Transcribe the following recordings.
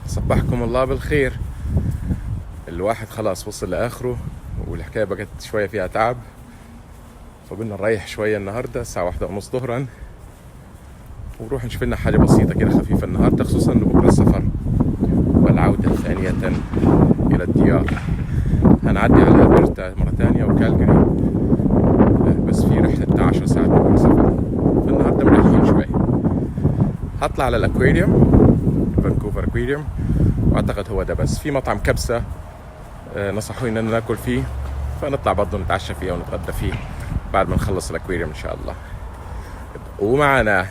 صبحكم الله بالخير. الواحد خلاص وصل لآخره والحكاية بقت شوية فيها تعب، فقلنا نريح شوية النهاردة الساعة 1:30 ظهرا ونروح نشوف لنا حاجة بسيطة كده خفيفة النهاردة، خصوصا انه بكرة السفر والعودة ثانية إلى الديار. هنعدي على البرتا مرة ثانية وكالجري، بس في رحلة 10 ساعات بكرة سفر، فالنهاردة مريحين شوية. هطلع على الأكواريوم، فانكوفر أكواريوم، وأعتقد هو ده. بس في مطعم كبسة نصحوني إننا ناكل فيه، فنطلع برضه نتعشى فيه ونتغدى فيه بعد ما نخلص الأكواريوم إن شاء الله. ومعنا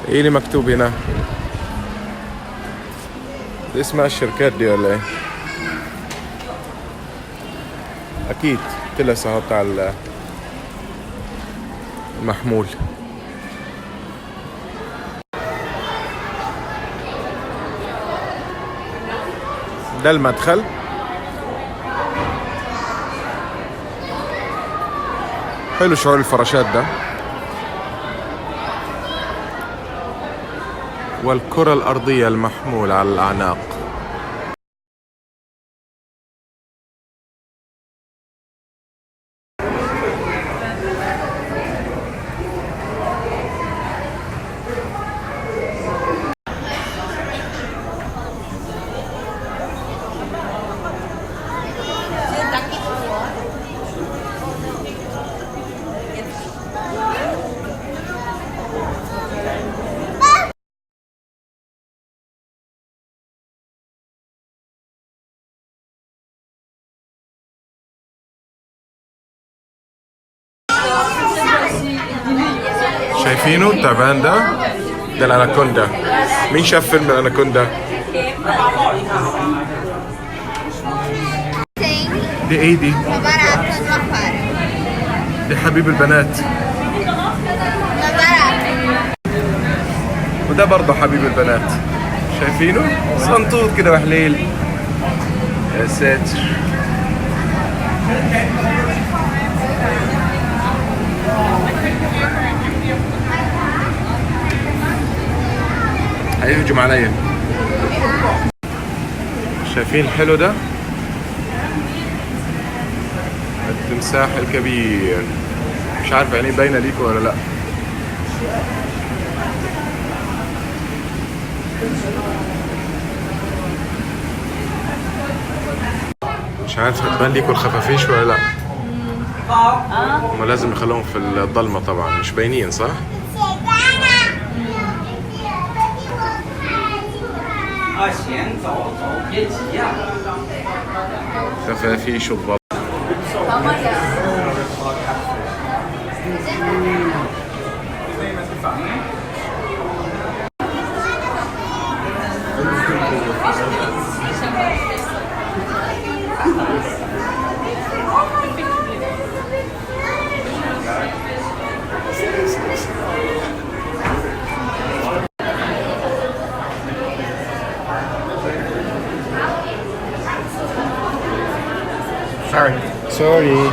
ايه اللي مكتوب هنا؟ دي اسمها الشركات دي ولا ايه؟ اكيد تلس اهو بتاع المحمول. ده المدخل. حلو شعور الفراشات ده، والكرة الأرضية المحمولة على الأعناق. شايفينه التعبان ده؟ ده الاناكوندا. مين شاف فيلم الاناكوندا؟ دي ايه دي؟ دي حبيب البنات. وده برضه حبيب البنات. شايفينه؟ صنطوط كده وحليل. يا ساتر. هيهجم عليا. شايفين الحلو ده؟ التمساح الكبير. مش عارف يعني باينه ليكم ولا لا. مش عارف هتبان ليكم الخفافيش ولا لا. هما لازم يخلوهم في الضلمه طبعا، مش باينين صح؟ خفافيش الضلمه. Sorry.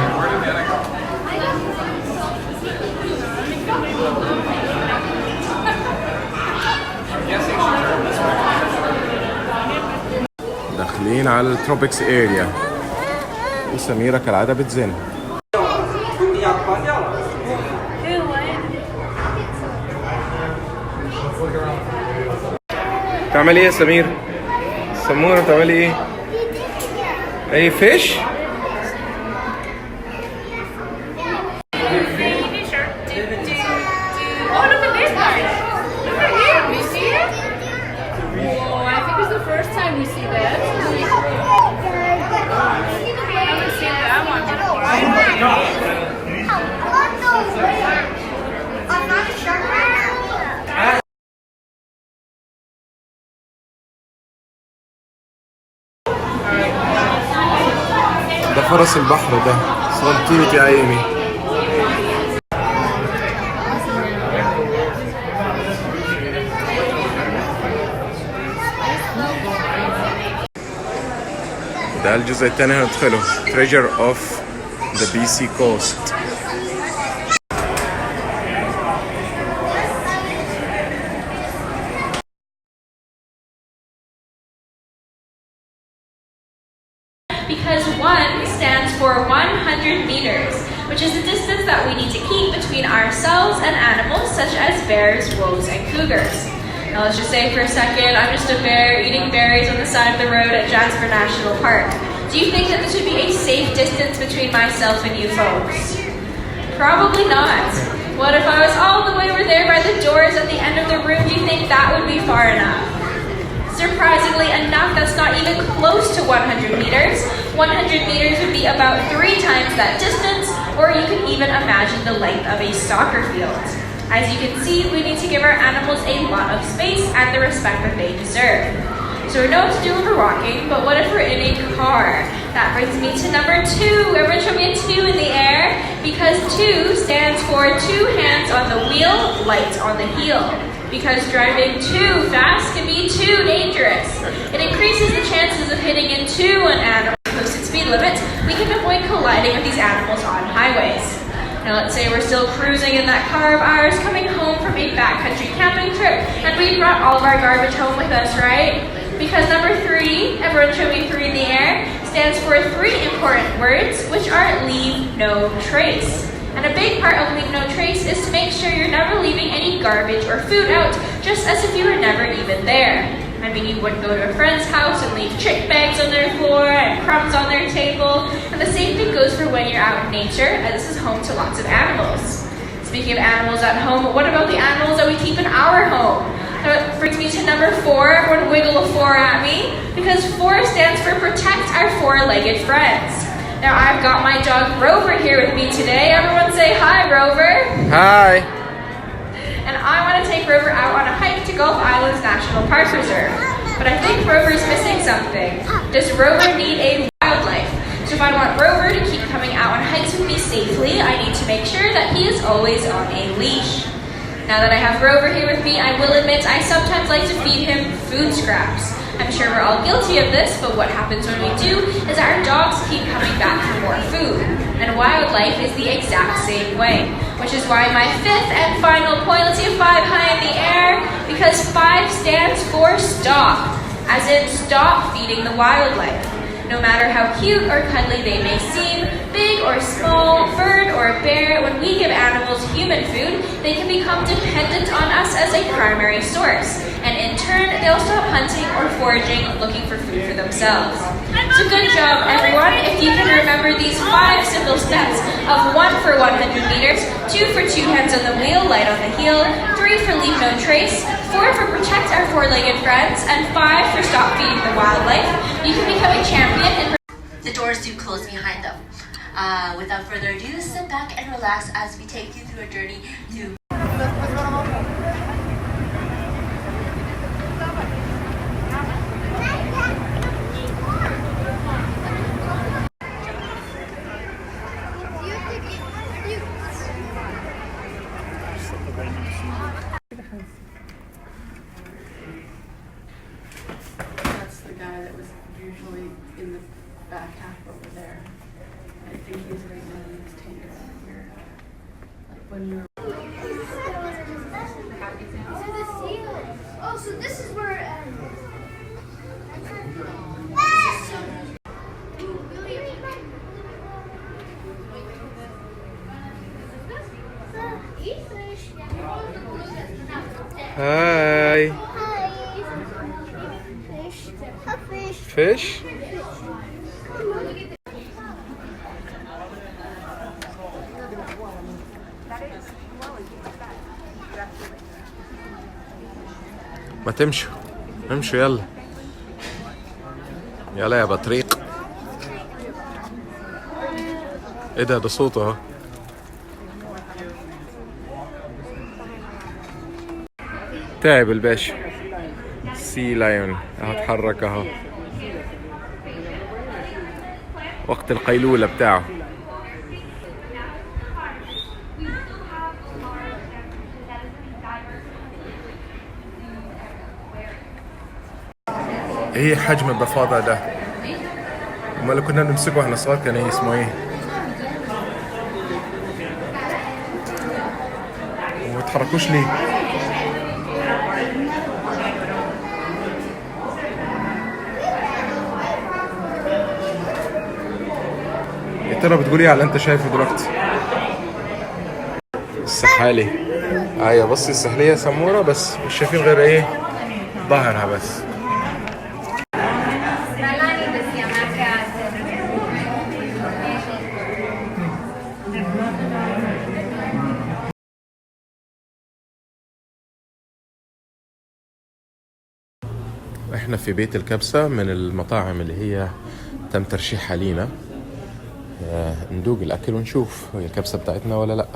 داخلين على التروبكس اريا، وسميرة كالعادة بتزن. تعملي ايه يا سمير؟ سمورة بتعملي ايه؟ اي فيش؟ ده فرس البحر ده، صنطوط يا عيني. ده الجزء الثاني هندخله Treasure of the BC Coast. Because 1 stands for 100 meters, which is the distance that we need to keep between ourselves and animals such as bears, wolves, and cougars. Now let's just say for a second, I'm just a bear eating berries on the side of the road at Jasper National Park. Do you think that this would be a safe distance between myself and you folks? Probably not. What if I was all the way over there by the doors at the end of the room? Do you think that would be far enough? Surprisingly enough, that's not even close to 100 meters. 100 meters would be about 3 times that distance, or you can even imagine the length of a soccer field. As you can see, we need to give our animals a lot of space and the respect that they deserve. So we know what to do when we're walking, but what if we're in a car? That brings me to number 2. Everyone show me a 2 in the air, because 2 stands for 2 hands on the wheel, light on the heel. Because driving too fast can be too dangerous. It increases the chances of hitting into an animal posted speed limit. We can avoid colliding with these animals on highways. Now let's say we're still cruising in that car of ours, coming home from a backcountry camping trip, and we brought all of our garbage home with us, right? Because number 3, everyone show me 3 in the air, stands for 3 important words, which are leave no trace. And a big part of leave no trace is to make sure you're never leaving any garbage or food out, just as if you were never even there. I mean, you wouldn't go to a friend's house and leave chick bags on their floor and crumbs on their table. And the same thing goes for when you're out in nature, as this is home to lots of animals. Speaking of animals at home, what about the animals that we keep in our home? That brings me to number 4. Everyone wiggle a 4 at me, because 4 stands for protect our 4-legged friends. Now I've got my dog Rover here with me today. Everyone say hi, Rover. Hi. And I want to take Rover out on a hike to Gulf Islands National Park Reserve. But I think Rover's missing something. Does Rover need a wildlife? So if I want Rover to keep coming out on hikes with me safely, I need to make sure that he is always on a leash. Now that I have Rover here with me, I will admit I sometimes like to feed him food scraps. I'm sure we're all guilty of this, but what happens when we do is our dogs keep coming back for more food. And wildlife is the exact same way, which is why my 5th and final point, let's see a 5 high in the air, because 5 stands for stop, as in stop feeding the wildlife. No matter how cute or cuddly they may seem, big or small, bird or bear, when we give animals human food, they can become dependent on us as a primary source. And in turn, they'll stop hunting or foraging, looking for food for themselves. So good job, everyone. If you can remember these 5 simple steps of 1 for 100 meters, 2 for 2 hands on the wheel, light on the heel, 3 for leave no trace, 4 for protect our 4-legged friends, and 5 for stop feeding the wildlife, you can become a champion and the doors do close behind them. Without further ado, sit back and relax as we take you through a journey to That's the guy that was usually in the back half over there. I think he's right now in this tank over here. Like when we were. Oh, so this is where. Hi. Fish? ما تمشوا امشوا يلا يلا يا بطريق. ايه ده صوته اهو. تعب الباشا. سي لايون هتحرك اهو. وقت القيلولة بتاعه. ايه حجم الضفادع ده؟ امال اللي كنا نمسكه واحنا صغار كان ايه اسمه ايه؟ وما تحركوش ليه؟ يا ترى بتقولي على اللي انت شايفه دلوقتي؟ السحالي. ايوه بصي السحلية سمورة بس مش شايفين غير ايه؟ ظهرها بس. احنا في بيت الكبسة من المطاعم اللي هي تم ترشيحها لينا. ندوق الاكل ونشوف هي الكبسة بتاعتنا ولا لا.